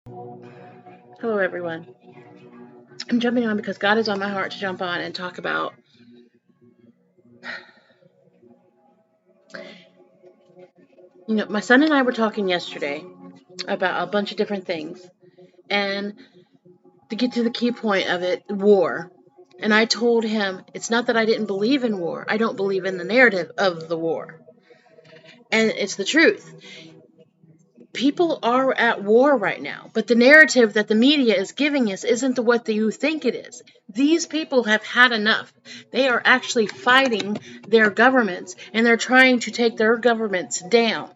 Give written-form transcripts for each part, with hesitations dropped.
Hello, everyone. I'm jumping on because God is on my heart to jump on and talk about my son and I were talking yesterday about a bunch of different things, and to get to the key point of it, war. And I told him it's not that I didn't believe in war. I don't believe in the narrative of the war. And it's the truth. People are at war right now, but the narrative that the media is giving us isn't what you think it is. These people have had enough. They are actually fighting their governments, and they're trying to take their governments down.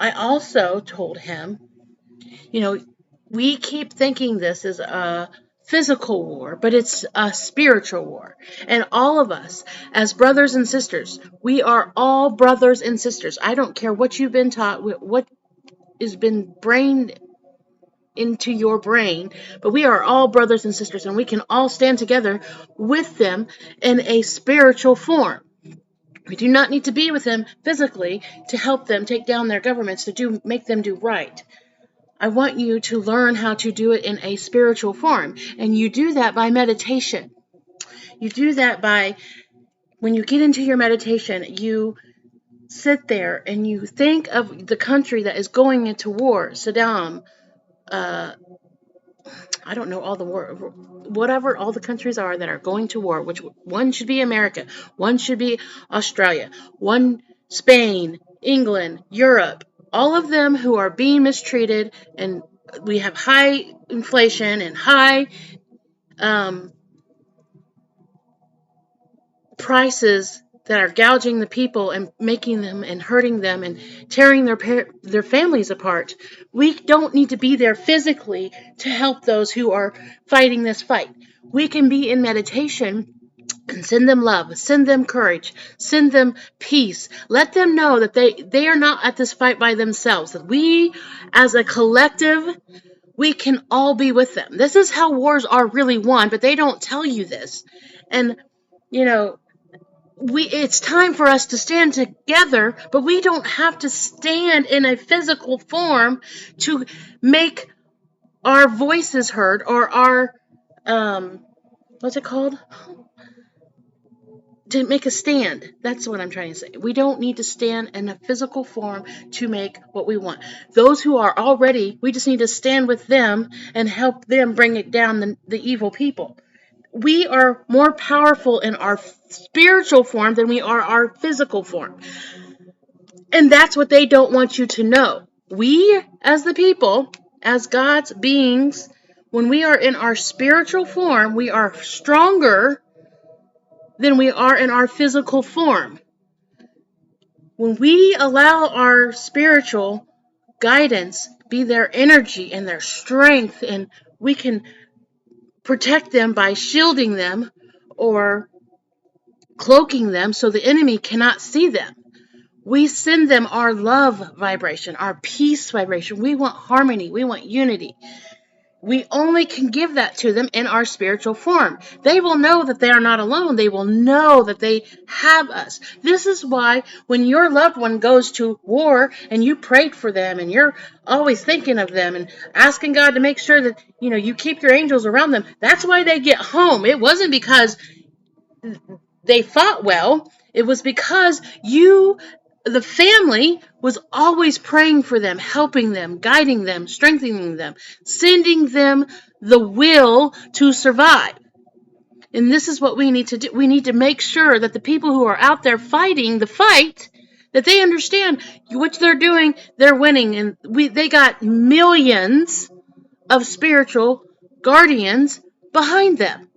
I also told him, we keep thinking this is a physical war, but it's a spiritual war. And all of us, as brothers and sisters, we are all brothers and sisters. I don't care what you've been taught, what has been brained into your brain, but we are all brothers and sisters, and we can all stand together with them in a spiritual form. We do not need to be with them physically to help them take down their governments, to make them do right. I want you to learn how to do it in a spiritual form, and you do that by meditation. You do that by, when you get into your meditation, you sit there and you think of the country that is going into war, Saddam, I don't know all the war, whatever all the countries are that are going to war, which one should be America, one should be Australia, one Spain, England, Europe, all of them who are being mistreated, and we have high inflation and high prices that are gouging the people and making them and hurting them and tearing their families apart. We don't need to be there physically to help those who are fighting this fight. We can be in meditation and send them love, send them courage, send them peace. Let them know that they are not at this fight by themselves, that we as a collective, we can all be with them. This is how wars are really won, but they don't tell you this. And, it's time for us to stand together, but we don't have to stand in a physical form to make our voices heard, or our, what's it called? To make a stand. That's what I'm trying to say. We don't need to stand in a physical form to make what we want. Those who are already, we just need to stand with them and help them bring it down, the evil people. We are more powerful in our spiritual form than we are our physical form. And that's what they don't want you to know. We, as the people, as God's beings, when we are in our spiritual form, we are stronger than we are in our physical form. When we allow our spiritual guidance be their energy and their strength, and we can protect them by shielding them or cloaking them so the enemy cannot see them. We send them our love vibration, our peace vibration. We want harmony. We want unity. We only can give that to them in our spiritual form. They will know that they are not alone. They will know that they have us. This is why when your loved one goes to war and you prayed for them and you're always thinking of them and asking God to make sure that, you keep your angels around them, that's why they get home. It wasn't because they fought well. It was because the family was always praying for them, helping them, guiding them, strengthening them, sending them the will to survive. And this is what we need to do. We need to make sure that the people who are out there fighting the fight, that they understand what they're doing, they're winning. And they got millions of spiritual guardians behind them.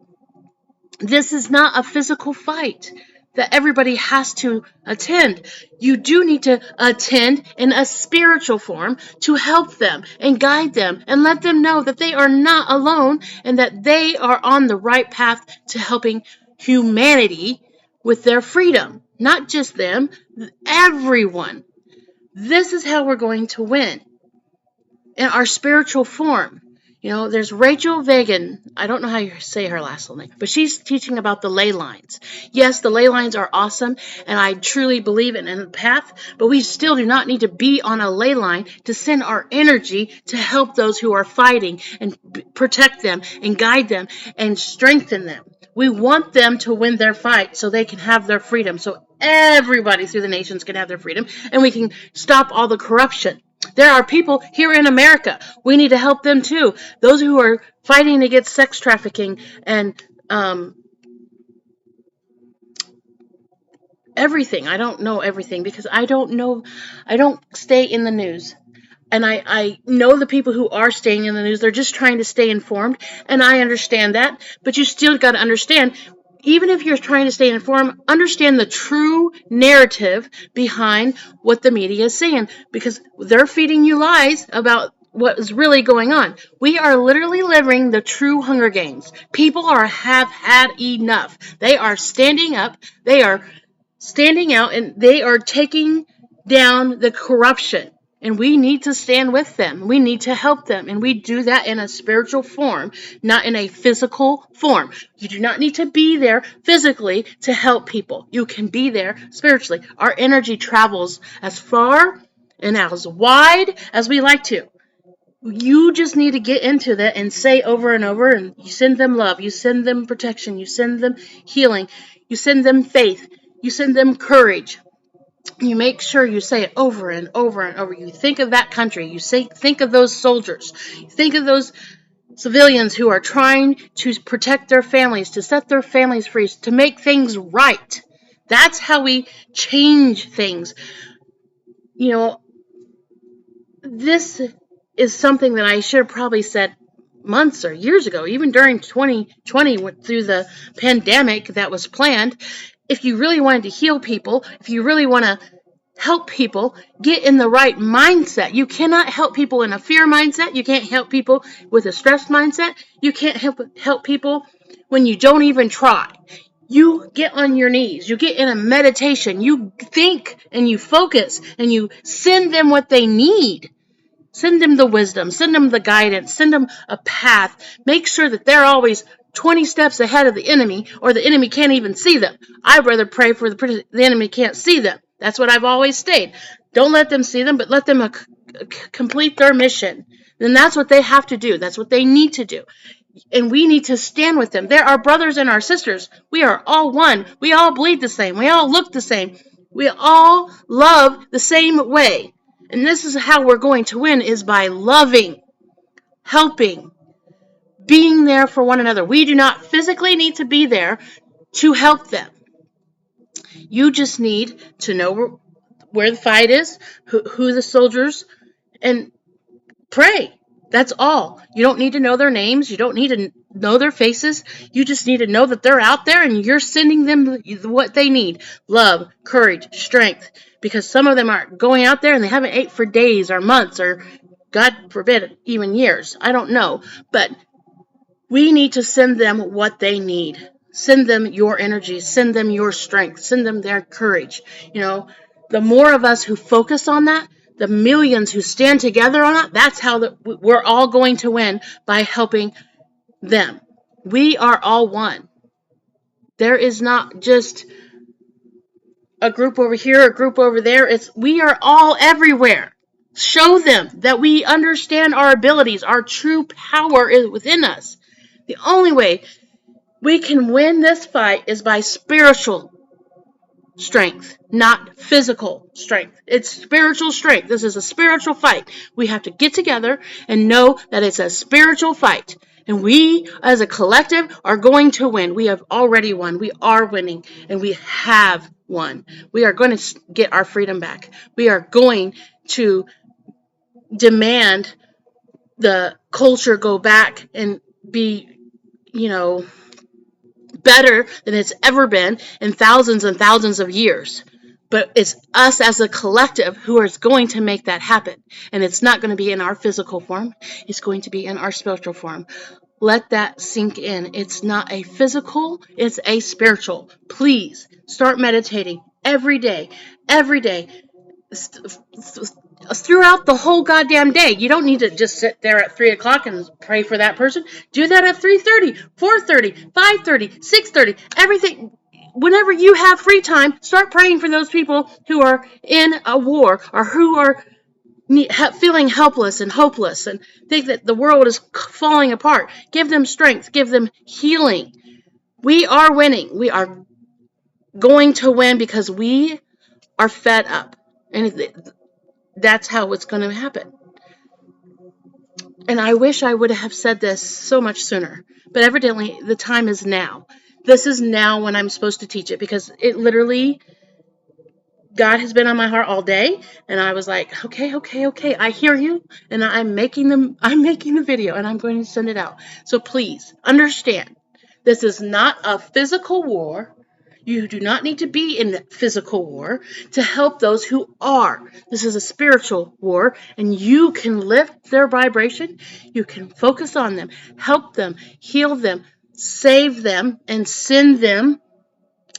This is not a physical fight that everybody has to attend. You do need to attend in a spiritual form to help them and guide them and let them know that they are not alone and that they are on the right path to helping humanity with their freedom. Not just them, everyone. This is how we're going to win in our spiritual form. There's Rachel Vagan. I don't know how you say her last name, but she's teaching about the ley lines. Yes, the ley lines are awesome, and I truly believe in a path, but we still do not need to be on a ley line to send our energy to help those who are fighting and protect them and guide them and strengthen them. We want them to win their fight so they can have their freedom, so everybody through the nations can have their freedom, and we can stop all the corruption. There are people here in America. We need to help them too. Those who are fighting against sex trafficking and everything. I don't know everything because I don't stay in the news. And I know the people who are staying in the news. They're just trying to stay informed. And I understand that. But you still got to understand, even if you're trying to stay informed, understand the true narrative behind what the media is saying. Because they're feeding you lies about what is really going on. We are literally living the true Hunger Games. People have had enough. They are standing up. They are standing out, and they are taking down the corruption. And we need to stand with them. We need to help them. And we do that in a spiritual form, not in a physical form. You do not need to be there physically to help people. You can be there spiritually. Our energy travels as far and as wide as we like to. You just need to get into that and say over and over, and you send them love, you send them protection, you send them healing, you send them faith, you send them courage. You make sure you say it over and over and over. You think of that country. You think of those soldiers. You think of those civilians who are trying to protect their families, to set their families free, to make things right. That's how we change things. This is something that I should have probably said months or years ago, even during 2020 through the pandemic that was planned. If you really wanted to heal people, if you really want to help people get in the right mindset. You cannot help people in a fear mindset. You can't help people with a stressed mindset. You can't help people when you don't even try. You get on your knees. You get in a meditation. You think and you focus and you send them what they need. Send them the wisdom. Send them the guidance. Send them a path. Make sure that they're always 20 steps ahead of the enemy, or the enemy can't even see them. I'd rather pray for the enemy can't see them. That's what I've always stayed. Don't let them see them, but let them complete their mission. Then that's what they have to do. That's what they need to do. And we need to stand with them. They're our brothers and our sisters. We are all one. We all bleed the same. We all look the same. We all love the same way. And this is how we're going to win, is by loving, helping, being there for one another. We do not physically need to be there to help them. You just need to know where the fight is, who the soldiers, and pray. That's all. You don't need to know their names. You don't need to know their faces. You just need to know that they're out there and you're sending them what they need. Love, courage, strength. Because some of them are going out there and they haven't ate for days or months or, God forbid, even years. I don't know. But we need to send them what they need. Send them your energy. Send them your strength. Send them their courage. The more of us who focus on that, the millions who stand together on it, that's how we're all going to win, by helping them. We are all one. There is not just a group over here, a group over there. We are all everywhere. Show them that we understand our abilities. Our true power is within us. The only way we can win this fight is by spiritual strength, not physical strength. It's spiritual strength. This is a spiritual fight. We have to get together and know that it's a spiritual fight. And we, as a collective, are going to win. We have already won. We are winning. And we have won. We are going to get our freedom back. We are going to demand the culture go back and be, better than it's ever been in thousands and thousands of years. But it's us as a collective who is going to make that happen. And it's not going to be in our physical form. It's going to be in our spiritual form. Let that sink in. It's not a physical, it's a spiritual. Please start meditating every day. Every day. throughout the whole goddamn day. You don't need to just sit there at 3 o'clock and pray for that person. Do that at 3:30, 4:30, 5:30, 6:30. Everything. Whenever you have free time, start praying for those people who are in a war or who are feeling helpless and hopeless and think that the world is falling apart. Give them strength. Give them healing. We are winning. We are going to win because we are fed up. And that's how it's going to happen. And I wish I would have said this so much sooner. But evidently, the time is now. This is now when I'm supposed to teach it, because it literally, God has been on my heart all day, and I was like, okay, I hear you, and I'm making the video, and I'm going to send it out. So please understand, this is not a physical war. You do not need to be in physical war to help those who are. This is a spiritual war, and you can lift their vibration. You can focus on them, help them, heal them, save them, and send them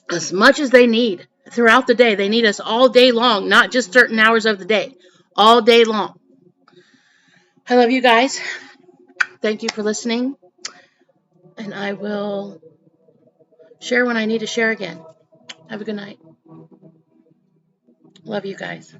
as much as they need throughout the day. They need us all day long, not just certain hours of the day, all day long. I love you guys. Thank you for listening, and I will share when I need to share again. Have a good night. Love you guys.